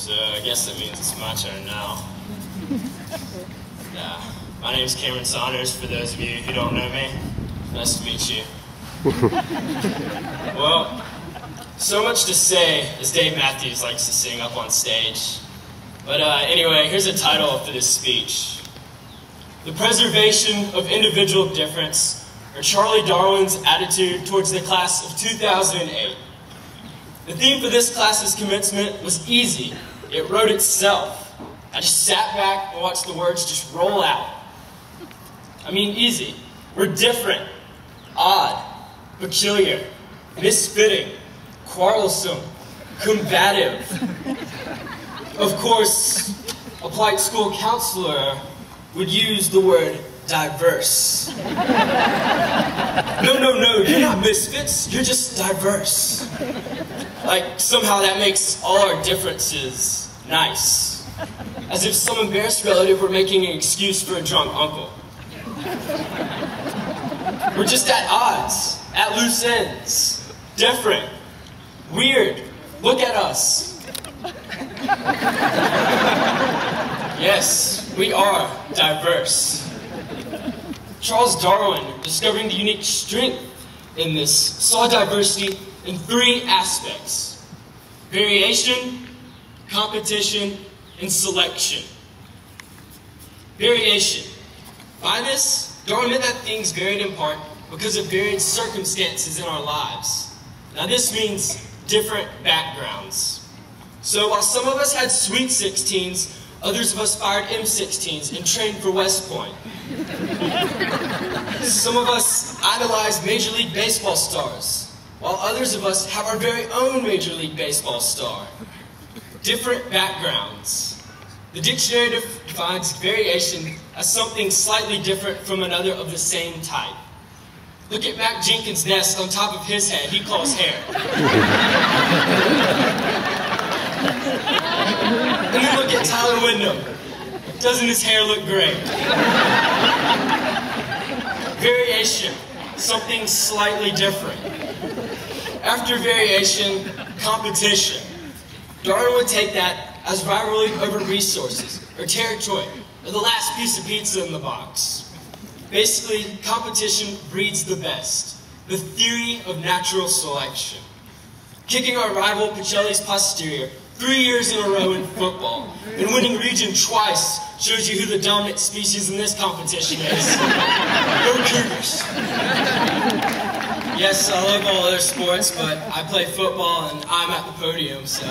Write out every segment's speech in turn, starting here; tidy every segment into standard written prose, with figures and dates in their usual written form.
So I guess that means it's my turn now. Yeah. My name is Cameron Saunders, for those of you who don't know me. Nice to meet you. Well, so much to say, as Dave Matthews likes to sing up on stage. But anyway, here's a title for this speech. The Preservation of Individual Difference, or Charlie Darwin's Attitude Towards the Class of 2008. The theme for this class's commencement was easy. It wrote itself. I just sat back and watched the words just roll out. I mean, easy. We're different, odd, peculiar, misfitting, quarrelsome, combative. Of course, a polite school counselor would use the word diverse. No, you're not misfits, you're just diverse. Like, somehow that makes all our differences nice. As if some embarrassed relative were making an excuse for a drunk uncle. We're just at odds, at loose ends, different, weird. Look at us. Yes, we are diverse. Charles Darwin, discovering the unique strength in this, saw diversity in three aspects: variation, competition, and selection. Variation. By this, Darwin meant that things varied in part because of varied circumstances in our lives. Now this means different backgrounds. So while some of us had Sweet 16s, others of us fired M16s and trained for West Point. Some of us idolized Major League Baseball stars, while others of us have our very own Major League Baseball star. Different backgrounds. The dictionary defines variation as something slightly different from another of the same type. Look at Mac Jenkins' nest on top of his head, he calls hair. And then look at Tyler Wyndham. Doesn't his hair look great? Variation, something slightly different. After variation, competition. Darwin would take that as rivalry over resources, or territory, or the last piece of pizza in the box. Basically, competition breeds the best. The theory of natural selection. Kicking our rival Pacelli's posterior 3 years in a row in football, and winning region twice shows you who the dominant species in this competition is. Go Cougars. Yes, I love all other sports, but I play football and I'm at the podium, so.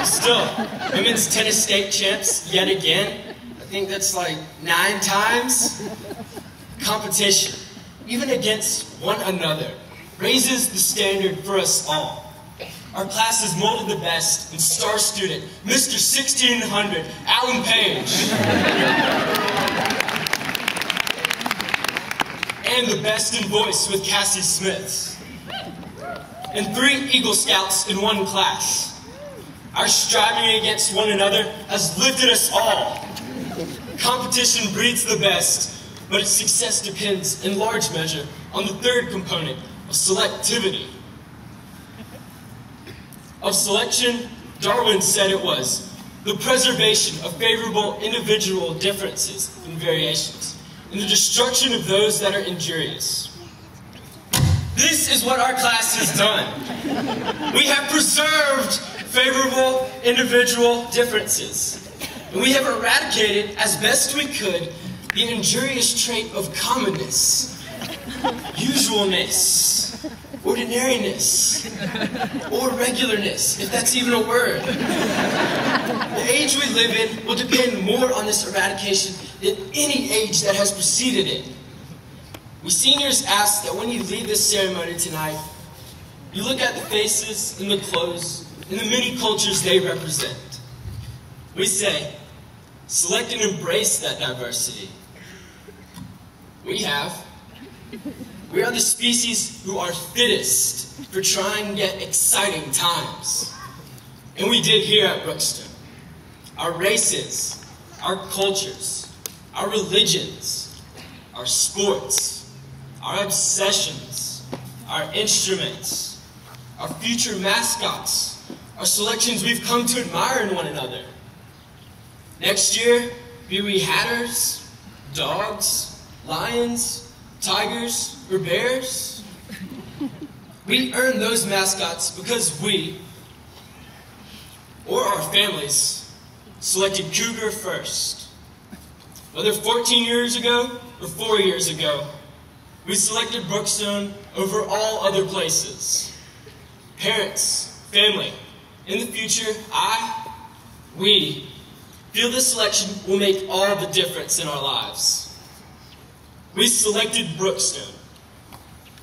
Still, women's tennis state champs yet again. I think that's like 9 times. Competition, even against one another, raises the standard for us all. Our class has molded the best in star student, Mr. 1600, Alan Page. And the best in voice with Cassie Smith. And 3 Eagle Scouts in one class. Our striving against one another has lifted us all. Competition breeds the best, but its success depends in large measure on the third component of selectivity. Of selection, Darwin said it was the preservation of favorable individual differences and variations, and the destruction of those that are injurious. This is what our class has done. We have preserved favorable individual differences, and we have eradicated, as best we could, the injurious trait of commonness, usualness, ordinariness, or regularness, if that's even a word. The age we live in will depend more on this eradication than any age that has preceded it. We seniors ask that when you leave this ceremony tonight, you look at the faces and the clothes and the many cultures they represent. We say, select and embrace that diversity. We have. We are the species who are fittest for trying to get exciting times. And we did here at Brookstone. Our races, our cultures, our religions, our sports, our obsessions, our instruments, our future mascots, are selections we've come to admire in one another. Next year, be we hatters, dogs, lions, tigers, or bears. We earn those mascots because we, or our families, selected cougar first. Whether 14 years ago or 4 years ago, we selected Brookstone over all other places. Parents, family, in the future, we feel this selection will make all the difference in our lives. We selected Brookstone.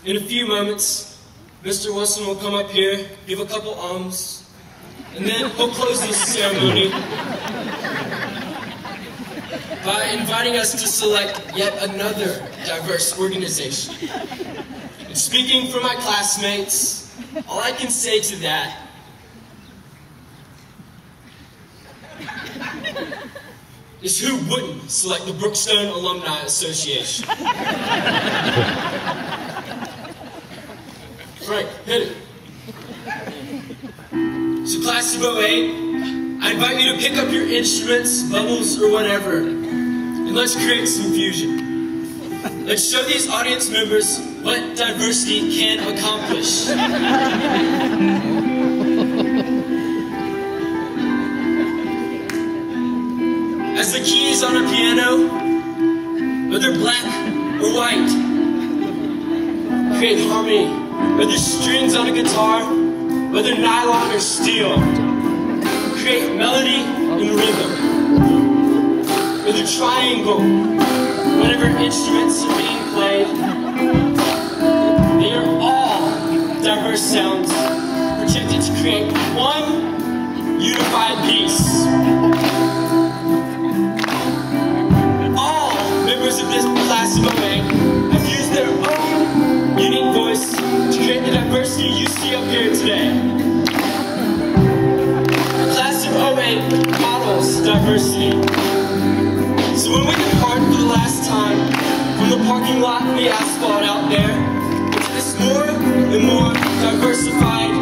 In a few moments, Mr. Wilson will come up here, give a couple ums, and then he'll close this ceremony by inviting us to select yet another diverse organization. And speaking for my classmates, all I can say to that is who wouldn't select the Brookstone Alumni Association? Frank, hit it. So class of 08, I invite you to pick up your instruments, bubbles, or whatever, and let's create some fusion. Let's show these audience members what diversity can accomplish. As the keys on a piano, whether black or white, create harmony, whether strings on a guitar, whether nylon or steel, create melody and rhythm, whether triangle, whatever instruments are being played, they are all diverse sounds projected to create one unified piece. Of this class of 08 have used their own unique voice to create the diversity you see up here today. The class of 08 models diversity. So when we depart for the last time from the parking lot and the asphalt out there into this more and more diversified